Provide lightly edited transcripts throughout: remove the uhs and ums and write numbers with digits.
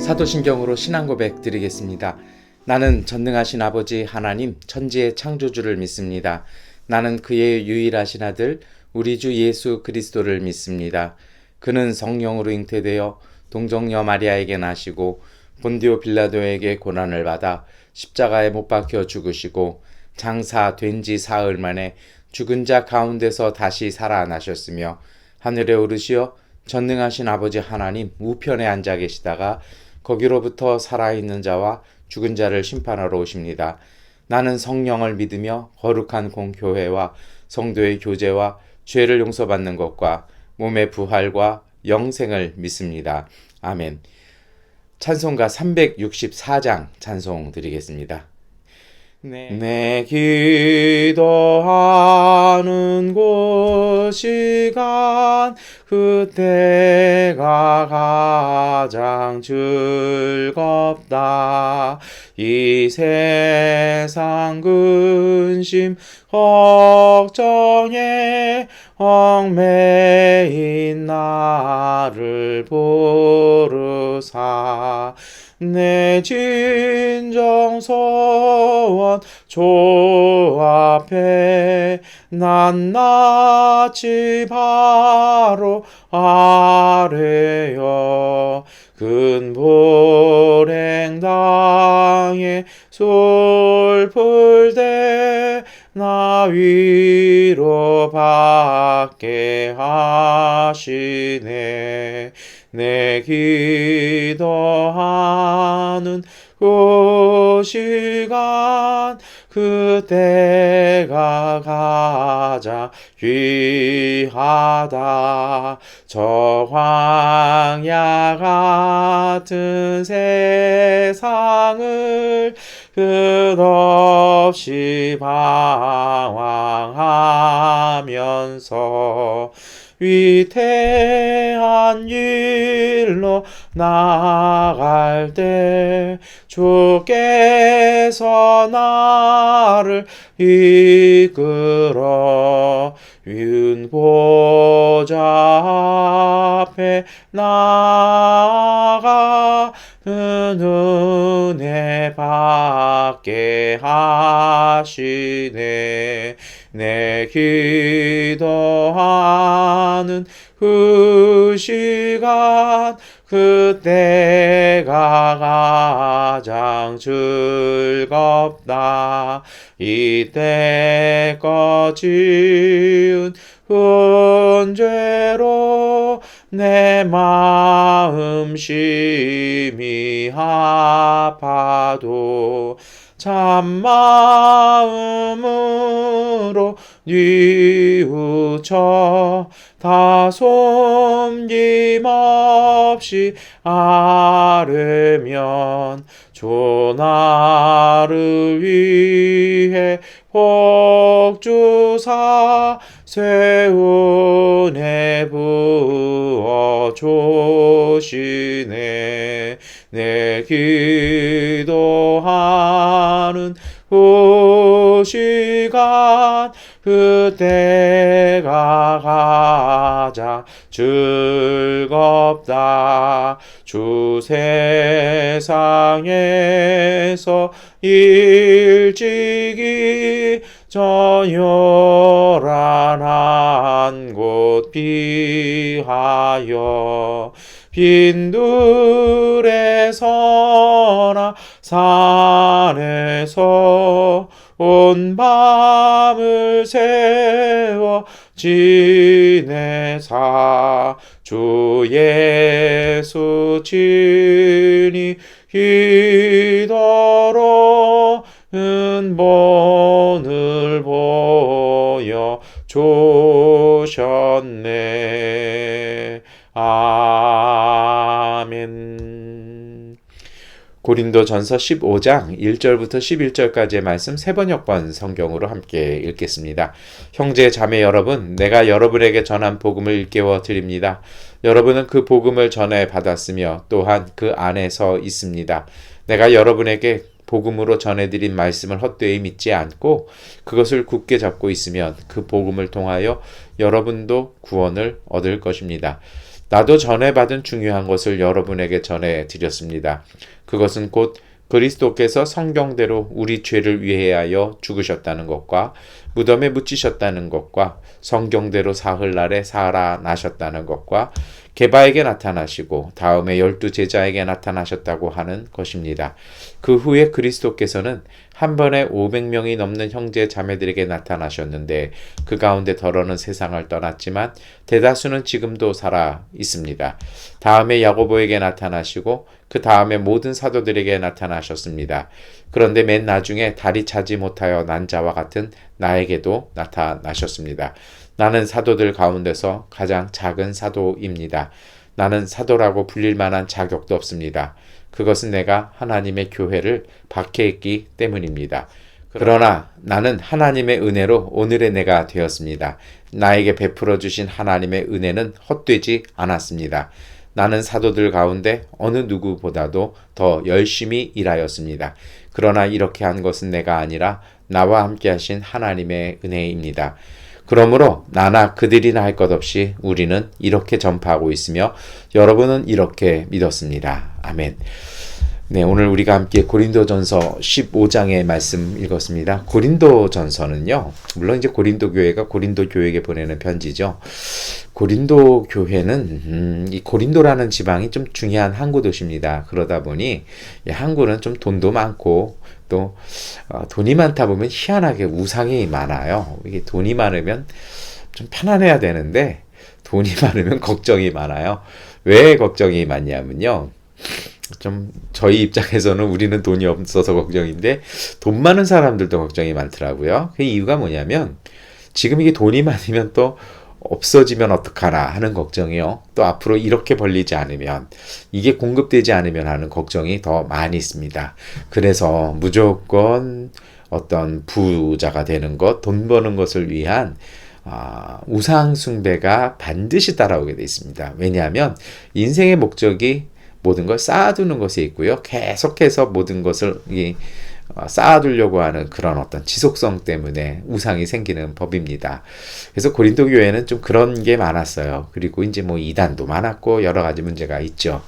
사도신경으로 신앙고백 드리겠습니다. 나는 전능하신 아버지 하나님 천지의 창조주를 믿습니다. 나는 그의 유일하신 아들 우리 주 예수 그리스도를 믿습니다. 그는 성령으로 잉태되어 동정녀 마리아에게 나시고 본디오 빌라도에게 고난을 받아 십자가에 못 박혀 죽으시고 장사된 지 사흘 만에 죽은 자 가운데서 다시 살아나셨으며 하늘에 오르시어 전능하신 아버지 하나님 우편에 앉아 계시다가 거기로부터 살아있는 자와 죽은 자를 심판하러 오십니다. 나는 성령을 믿으며 거룩한 공교회와 성도의 교제와 죄를 용서받는 것과 몸의 부활과 영생을 믿습니다. 아멘. 찬송가 364장 찬송 드리겠습니다. 내 기도하는 시간 그때가 가장 즐겁다. 이 세상 근심 걱정에 얽매인 나를 부르사 내 진정 소원 조 앞에 낱낱이 바로 아뢰어 근불행 당에 솔풀대 나 위로 받게 하시네. 내 기도하는 시간 그때가 가장 귀하다. 저 광야 같은 세상을 끝없이 방황하면서 위태한 길로 나갈 때 주께서 나를 이끌어 윤보좌 앞에 나아가 은혜 받게 하시네. 내 기도하는 시간 그때가 가장 즐겁다. 이때껏 지은 죄로 내 마음 심히 아파도 참마음으로 뉘우쳐 다 숨김없이 아뢰면 주 나를 위해 복주사 새 은혜 부어 주시네. 내 기도하는 시간 그때가 가장 즐겁다. 주 세상에서 일찍이 저 요란한 곳 피하여 빈들에서나 산에서 온 밤을 새워 지내사 주 예수 친히 기도로 은본을 보여 주셨네. 아멘. 고린도전서 15장 1절부터 11절까지의 말씀 세 번역본 성경으로 함께 읽겠습니다. 형제 자매 여러분, 내가 여러분에게 전한 복음을 일깨워 드립니다. 여러분은 그 복음을 전해 받았으며 또한 그 안에서 있습니다. 내가 여러분에게 복음으로 전해드린 말씀을 헛되이 믿지 않고 그것을 굳게 잡고 있으면 그 복음을 통하여 여러분도 구원을 얻을 것입니다. 나도 전해받은 중요한 것을 여러분에게 전해드렸습니다. 그것은 곧 그리스도께서 성경대로 우리 죄를 위하여 죽으셨다는 것과 무덤에 묻히셨다는 것과 성경대로 사흘날에 살아나셨다는 것과 게바에게 나타나시고 다음에 12제자에게 나타나셨다고 하는 것입니다. 그 후에 그리스도께서는 한 번에 500명이 넘는 형제 자매들에게 나타나셨는데 그 가운데 더러는 세상을 떠났지만 대다수는 지금도 살아 있습니다. 다음에 야고보에게 나타나시고 그 다음에 모든 사도들에게 나타나셨습니다. 그런데 맨 나중에 다리 차지 못하여 난 자와 같은 나에게도 나타나셨습니다. 나는 사도들 가운데서 가장 작은 사도입니다. 나는 사도라고 불릴 만한 자격도 없습니다. 그것은 내가 하나님의 교회를 박해했기 때문입니다. 그러나 나는 하나님의 은혜로 오늘의 내가 되었습니다. 나에게 베풀어 주신 하나님의 은혜는 헛되지 않았습니다. 나는 사도들 가운데 어느 누구보다도 더 열심히 일하였습니다. 그러나 이렇게 한 것은 내가 아니라 나와 함께 하신 하나님의 은혜입니다. 그러므로 나나 그들이나 할 것 없이 우리는 이렇게 전파하고 있으며 여러분은 이렇게 믿었습니다. 아멘. 네, 오늘 우리가 함께 고린도전서 15장의 말씀 읽었습니다. 고린도전서는요, 물론 이제 고린도 교회가 고린도 교회에게 보내는 편지죠. 고린도 교회는 이 고린도라는 지방이 좀 중요한 항구 도시입니다. 그러다 보니 이 항구는 좀 돈도 많고 또 돈이 많다 보면 희한하게 우상이 많아요. 이게 돈이 많으면 좀 편안해야 되는데 돈이 많으면 걱정이 많아요. 왜 걱정이 많냐면요. 좀 저희 입장에서는 우리는 돈이 없어서 걱정인데 돈 많은 사람들도 걱정이 많더라고요. 그 이유가 뭐냐면 지금 이게 돈이 많으면 또 없어지면 어떡하나 하는 걱정이요. 또 앞으로 이렇게 벌리지 않으면 이게 공급되지 않으면 하는 걱정이 더 많이 있습니다. 그래서 무조건 어떤 부자가 되는 것, 돈 버는 것을 위한 우상 숭배가 반드시 따라오게 되어 있습니다. 왜냐하면 인생의 목적이 모든 걸 쌓아두는 것에 있고요. 계속해서 모든 것을 쌓아두려고 하는 그런 어떤 지속성 때문에 우상이 생기는 법입니다. 그래서 고린도 교회는 좀 그런 게 많았어요. 그리고 이제 뭐 이단도 많았고 여러 가지 문제가 있죠.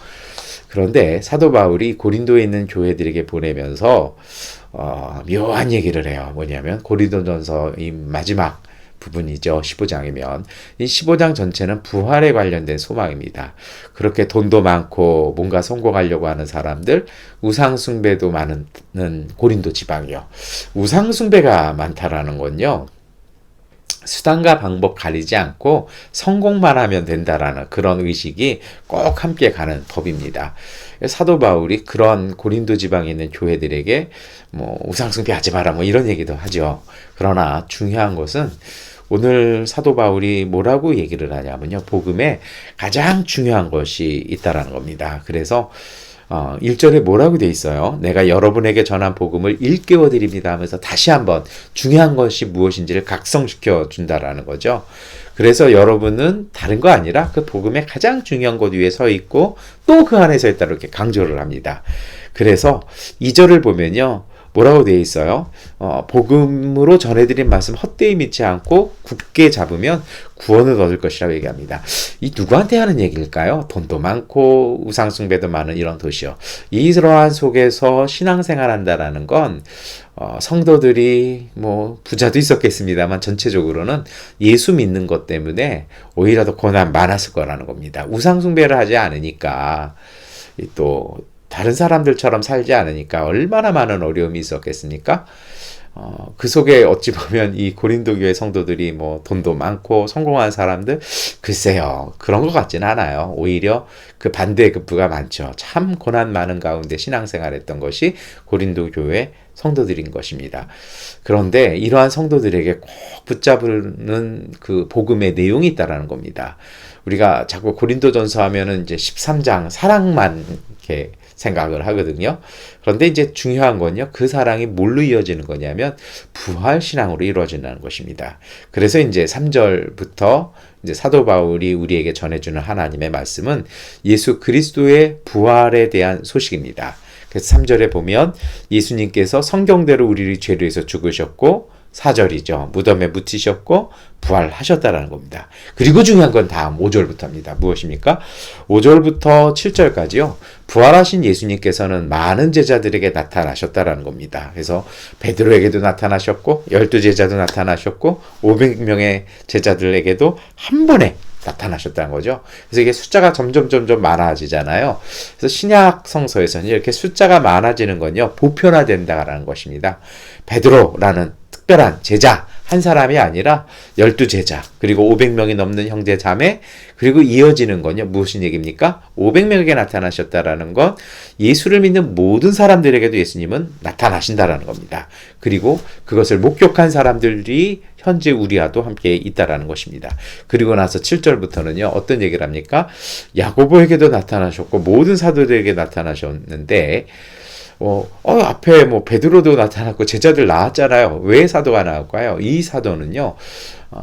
그런데 사도 바울이 고린도에 있는 교회들에게 보내면서 묘한 얘기를 해요. 뭐냐면 고린도전서 이 마지막 부분이죠. 15장이면. 이 15장 전체는 부활에 관련된 소망입니다. 그렇게 돈도 많고 뭔가 성공하려고 하는 사람들, 우상숭배도 많은 고린도 지방이요. 우상숭배가 많다라는 건요. 수단과 방법 가리지 않고 성공만 하면 된다라는 그런 의식이 꼭 함께 가는 법입니다. 사도 바울이 그런 고린도 지방에 있는 교회들에게 뭐 우상숭배 하지 마라 뭐 이런 얘기도 하죠. 그러나 중요한 것은 오늘 사도 바울이 뭐라고 얘기를 하냐면요. 복음에 가장 중요한 것이 있다라는 겁니다. 그래서 1절에 뭐라고 돼 있어요? 내가 여러분에게 전한 복음을 일깨워 드립니다 하면서 다시 한번 중요한 것이 무엇인지를 각성시켜 준다라는 거죠. 그래서 여러분은 다른 거 아니라 그 복음의 가장 중요한 것 위에 서 있고 또 그 안에 서 있다 이렇게 강조를 합니다. 그래서 2절을 보면요. 뭐라고 되어 있어요? 복음으로 전해드린 말씀 헛되이 믿지 않고 굳게 잡으면 구원을 얻을 것이라고 얘기합니다. 이 누구한테 하는 얘기일까요? 돈도 많고 우상숭배도 많은 이런 도시요. 이러한 속에서 신앙생활 한다라는 건 성도들이 뭐 부자도 있었겠습니다만 전체적으로는 예수 믿는 것 때문에 오히려 더 고난 많았을 거라는 겁니다. 우상숭배를 하지 않으니까 또 다른 사람들처럼 살지 않으니까 얼마나 많은 어려움이 있었겠습니까? 그 속에 어찌 보면 이 고린도 교회 성도들이 뭐 돈도 많고 성공한 사람들 글쎄요 그런 것 같지는 않아요. 오히려 그 반대의 급부가 많죠. 참 고난 많은 가운데 신앙생활했던 것이 고린도 교회 성도들인 것입니다. 그런데 이러한 성도들에게 꼭 붙잡는 그 복음의 내용이 있다라는 겁니다. 우리가 자꾸 고린도전서 하면은 이제 13장 사랑만 이렇게 생각을 하거든요. 그런데 이제 중요한 건요. 그 사랑이 뭘로 이어지는 거냐면 부활 신앙으로 이루어진다는 것입니다. 그래서 이제 3절부터 이제 사도 바울이 우리에게 전해주는 하나님의 말씀은 예수 그리스도의 부활에 대한 소식입니다. 그래서 3절에 보면 예수님께서 성경대로 우리를 죄로 해서 죽으셨고 4절이죠. 무덤에 묻히셨고 부활하셨다라는 겁니다. 그리고 중요한 건 다음 5절부터입니다. 무엇입니까? 5절부터 7절까지요. 부활하신 예수님께서는 많은 제자들에게 나타나셨다라는 겁니다. 그래서 베드로에게도 나타나셨고 12제자도 나타나셨고 500명의 제자들에게도 한 번에 나타나셨다는 거죠. 그래서 이게 숫자가 점점 많아지잖아요. 그래서 신약 성서에서는 이렇게 숫자가 많아지는 건요, 보편화된다라는 것입니다. 베드로라는 특별한 제자 한 사람이 아니라 12제자, 그리고 500명이 넘는 형제 자매, 그리고 이어지는 건요, 무슨 얘기입니까? 500명에게 나타나셨다라는 건 예수를 믿는 모든 사람들에게도 예수님은 나타나신다라는 겁니다. 그리고 그것을 목격한 사람들이 현재 우리와도 함께 있다라는 것입니다. 그리고 나서 7절부터는요, 어떤 얘기를 합니까? 야고보에게도 나타나셨고 모든 사도들에게 나타나셨는데 앞에 베드로도 나타났고 제자들 나왔잖아요. 왜 사도가 나올까요? 이 사도는요,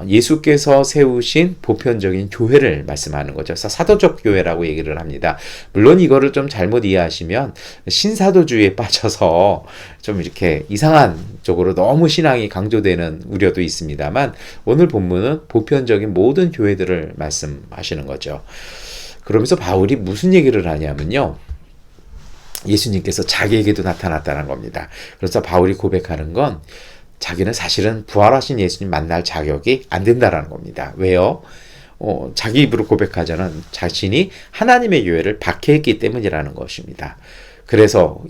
예수께서 세우신 보편적인 교회를 말씀하는 거죠. 그래서 사도적 교회라고 얘기를 합니다. 물론 이거를 좀 잘못 이해하시면 신사도주의에 빠져서 좀 이렇게 이상한 쪽으로 너무 신앙이 강조되는 우려도 있습니다만, 오늘 본문은 보편적인 모든 교회들을 말씀하시는 거죠. 그러면서 바울이 무슨 얘기를 하냐면요, 예수님께서 자기에게도 나타났다는 겁니다. 그래서 바울이 고백하는 건 자기는 사실은 부활하신 예수님 만날 자격이 안 된다라는 겁니다. 왜요? 자기 입으로 고백하자는 자신이 하나님의 교회를 박해했기 때문이라는 것입니다. 그래서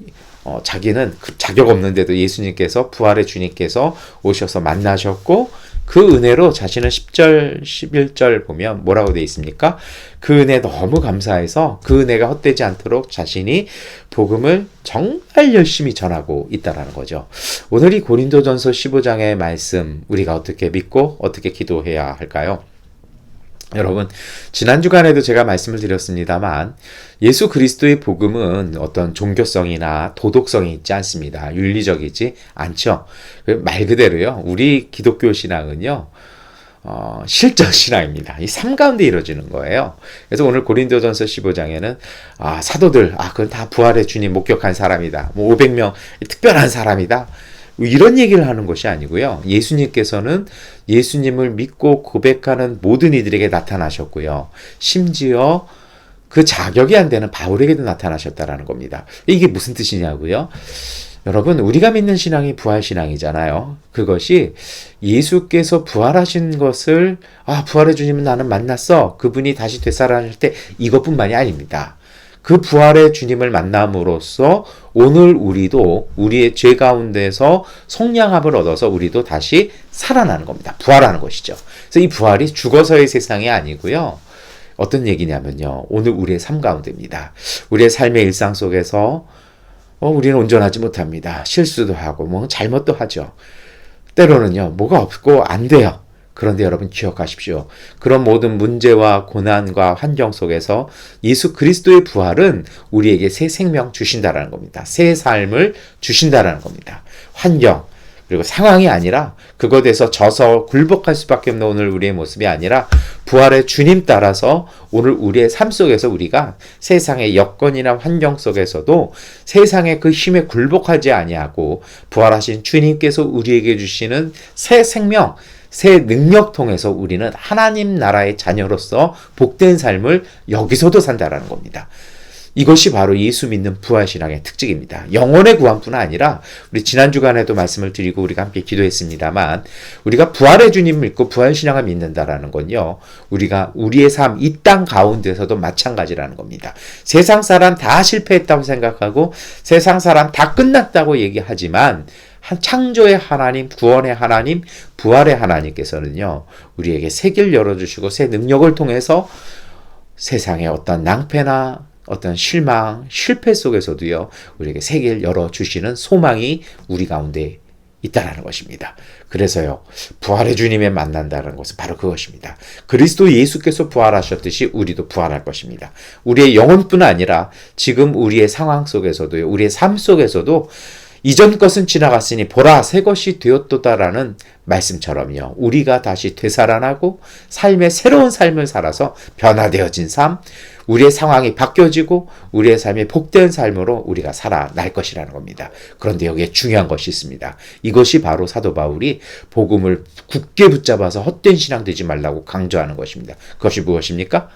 자기는 그 자격 없는데도 예수님께서, 부활의 주님께서 오셔서 만나셨고, 그 은혜로 자신은 10절, 11절 보면 뭐라고 되어 있습니까? 그 은혜 너무 감사해서 그 은혜가 헛되지 않도록 자신이 복음을 정말 열심히 전하고 있다라는 거죠. 오늘 이 고린도전서 15장의 말씀, 우리가 어떻게 믿고 어떻게 기도해야 할까요? 여러분, 지난 주간에도 제가 말씀을 드렸습니다만 예수 그리스도의 복음은 어떤 종교성이나 도덕성이 있지 않습니다. 윤리적이지 않죠. 말 그대로요, 우리 기독교 신앙은요, 실전 신앙입니다. 이 삶 가운데 이루어지는 거예요. 그래서 오늘 고린도전서 15장에는 사도들, 그건 다 부활의 주님 목격한 사람이다. 500명 특별한 사람이다. 이런 얘기를 하는 것이 아니고요. 예수님께서는 예수님을 믿고 고백하는 모든 이들에게 나타나셨고요. 심지어 그 자격이 안 되는 바울에게도 나타나셨다라는 겁니다. 이게 무슨 뜻이냐고요? 여러분, 우리가 믿는 신앙이 부활신앙이잖아요. 그것이 예수께서 부활하신 것을 부활의 주님은 나는 만났어, 그분이 다시 되살아나실 때, 이것뿐만이 아닙니다. 그 부활의 주님을 만남으로써 오늘 우리도 우리의 죄 가운데서 속량함을 얻어서 우리도 다시 살아나는 겁니다. 부활하는 것이죠. 그래서 이 부활이 죽어서의 세상이 아니고요. 어떤 얘기냐면요, 오늘 우리의 삶 가운데입니다. 우리의 삶의 일상 속에서 우리는 온전하지 못합니다. 실수도 하고 잘못도 하죠. 때로는요, 뭐가 없고 안 돼요. 그런데 여러분 기억하십시오. 그런 모든 문제와 고난과 환경 속에서 예수 그리스도의 부활은 우리에게 새 생명 주신다라는 겁니다. 새 삶을 주신다라는 겁니다. 환경, 그리고 상황이 아니라 그것에서 져서 굴복할 수밖에 없는 오늘 우리의 모습이 아니라 부활의 주님 따라서 오늘 우리의 삶 속에서 우리가 세상의 여건이나 환경 속에서도 세상의 그 힘에 굴복하지 아니하고 부활하신 주님께서 우리에게 주시는 새 생명, 새 능력 통해서 우리는 하나님 나라의 자녀로서 복된 삶을 여기서도 산다라는 겁니다. 이것이 바로 예수 믿는 부활신앙의 특징입니다. 영혼의 구원뿐 아니라 우리 지난 주간에도 말씀을 드리고 우리가 함께 기도했습니다만, 우리가 부활의 주님 믿고 부활신앙을 믿는다라는 건요, 우리가 우리의 삶, 이 땅 가운데서도 마찬가지라는 겁니다. 세상 사람 다 실패했다고 생각하고 세상 사람 다 끝났다고 얘기하지만 창조의 하나님, 구원의 하나님, 부활의 하나님께서는요, 우리에게 새 길 열어주시고 새 능력을 통해서 세상의 어떤 낭패나 어떤 실망, 실패 속에서도요, 우리에게 새 길 열어주시는 소망이 우리 가운데 있다는 것입니다. 그래서요, 부활의 주님에 만난다는 것은 바로 그것입니다. 그리스도 예수께서 부활하셨듯이 우리도 부활할 것입니다. 우리의 영혼뿐 아니라 지금 우리의 상황 속에서도요, 우리의 삶 속에서도 이전 것은 지나갔으니 보라 새 것이 되었도다라는 말씀처럼요. 우리가 다시 되살아나고 삶의 새로운 삶을 살아서 변화되어진 삶, 우리의 상황이 바뀌어지고 우리의 삶이 복된 삶으로 우리가 살아날 것이라는 겁니다. 그런데 여기에 중요한 것이 있습니다. 이것이 바로 사도 바울이 복음을 굳게 붙잡아서 헛된 신앙 되지 말라고 강조하는 것입니다. 그것이 무엇입니까?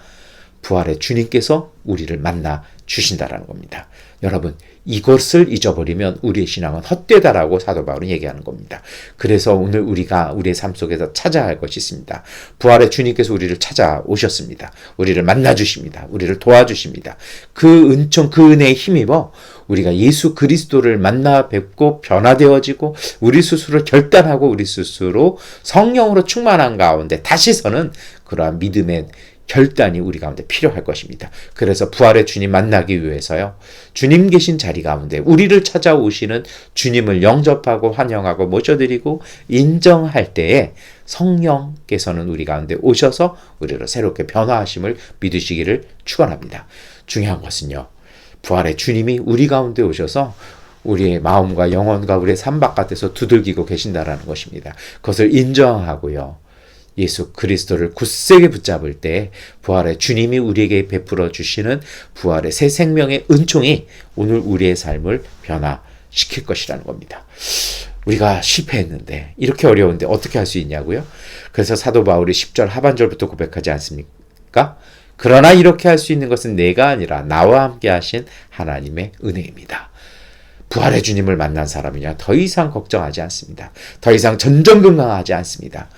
부활의 주님께서 우리를 만나 주신다라는 겁니다. 여러분, 이것을 잊어버리면 우리의 신앙은 헛되다라고 사도 바울은 얘기하는 겁니다. 그래서 오늘 우리가 우리의 삶 속에서 찾아야 할 것이 있습니다. 부활의 주님께서 우리를 찾아오셨습니다. 우리를 만나주십니다. 우리를 도와주십니다. 그 은총, 그 은혜에 힘입어 우리가 예수 그리스도를 만나 뵙고 변화되어지고 우리 스스로 결단하고 우리 스스로 성령으로 충만한 가운데 다시 서는 그러한 믿음의 결단이 우리 가운데 필요할 것입니다. 그래서 부활의 주님 만나기 위해서요. 주님 계신 자리 가운데 우리를 찾아오시는 주님을 영접하고 환영하고 모셔드리고 인정할 때에 성령께서는 우리 가운데 오셔서 우리를 새롭게 변화하심을 믿으시기를 축원합니다. 중요한 것은요. 부활의 주님이 우리 가운데 오셔서 우리의 마음과 영혼과 우리의 삶 바깥에서 두들기고 계신다라는 것입니다. 그것을 인정하고요. 예수 그리스도를 굳세게 붙잡을 때 부활의 주님이 우리에게 베풀어 주시는 부활의 새 생명의 은총이 오늘 우리의 삶을 변화시킬 것이라는 겁니다. 우리가 실패했는데 이렇게 어려운데 어떻게 할 수 있냐고요? 그래서 사도 바울이 10절 하반절부터 고백하지 않습니까? 그러나 이렇게 할 수 있는 것은 내가 아니라 나와 함께 하신 하나님의 은혜입니다. 부활의 주님을 만난 사람이냐 더 이상 걱정하지 않습니다. 더 이상 전전긍긍하지 않습니다.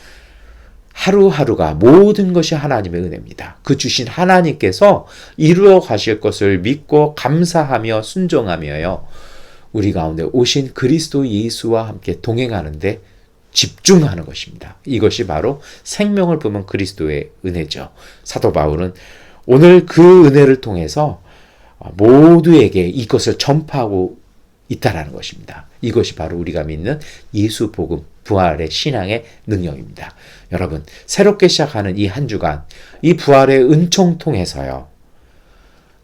하루하루가 모든 것이 하나님의 은혜입니다. 그 주신 하나님께서 이루어 가실 것을 믿고 감사하며 순종하며요. 우리 가운데 오신 그리스도 예수와 함께 동행하는데 집중하는 것입니다. 이것이 바로 생명을 뿜은 그리스도의 은혜죠. 사도 바울은 오늘 그 은혜를 통해서 모두에게 이것을 전파하고 있다라는 것입니다. 이것이 바로 우리가 믿는 예수 복음, 부활의 신앙의 능력입니다. 여러분, 새롭게 시작하는 이 한 주간, 이 부활의 은총 통해서요.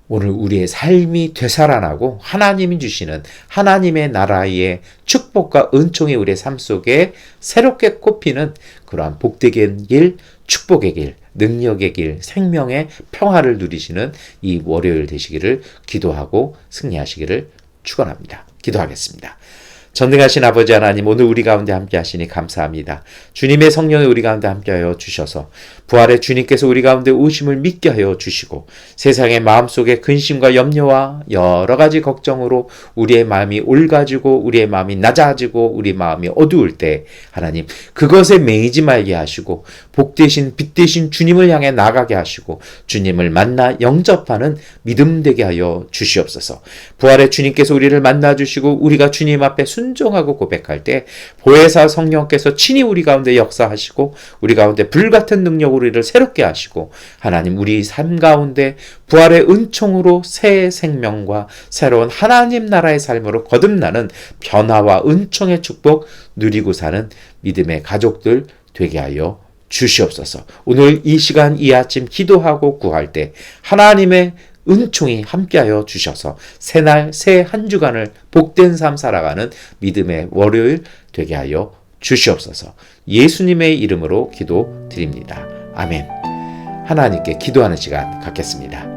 오늘 우리의 삶이 되살아나고 하나님이 주시는 하나님의 나라의 축복과 은총이 우리의 삶 속에 새롭게 꼽히는 그러한 복되게 길, 축복의 길, 능력의 길, 생명의 평화를 누리시는 이 월요일 되시기를 기도하고 승리하시기를 축원합니다. 기도하겠습니다. 전능하신 아버지 하나님, 오늘 우리 가운데 함께 하시니 감사합니다. 주님의 성령이 우리 가운데 함께하여 주셔서 부활의 주님께서 우리 가운데 오심을 믿게 하여 주시고 세상의 마음속에 근심과 염려와 여러 가지 걱정으로 우리의 마음이 옳아지고 우리의 마음이 낮아지고 우리 마음이 어두울 때 하나님 그것에 매이지 말게 하시고 복되신 빛 되신 주님을 향해 나가게 하시고 주님을 만나 영접하는 믿음 되게 하여 주시옵소서. 부활의 주님께서 우리를 만나 주시고 우리가 주님 앞에 순종하고 고백할 때 보혜사 성령께서 친히 우리 가운데 역사하시고 우리 가운데 불같은 능력으로 우리를 새롭게 하시고 하나님 우리 삶 가운데 부활의 은총으로 새 생명과 새로운 하나님 나라의 삶으로 거듭나는 변화와 은총의 축복 누리고 사는 믿음의 가족들 되게 하여 주시옵소서. 오늘 이 시간 이 아침 기도하고 구할 때 하나님의 은총이 함께하여 주셔서 새날 새 한 주간을 복된 삶 살아가는 믿음의 월요일 되게 하여 주시옵소서. 예수님의 이름으로 기도드립니다. 아멘. 하나님께 기도하는 시간 갖겠습니다.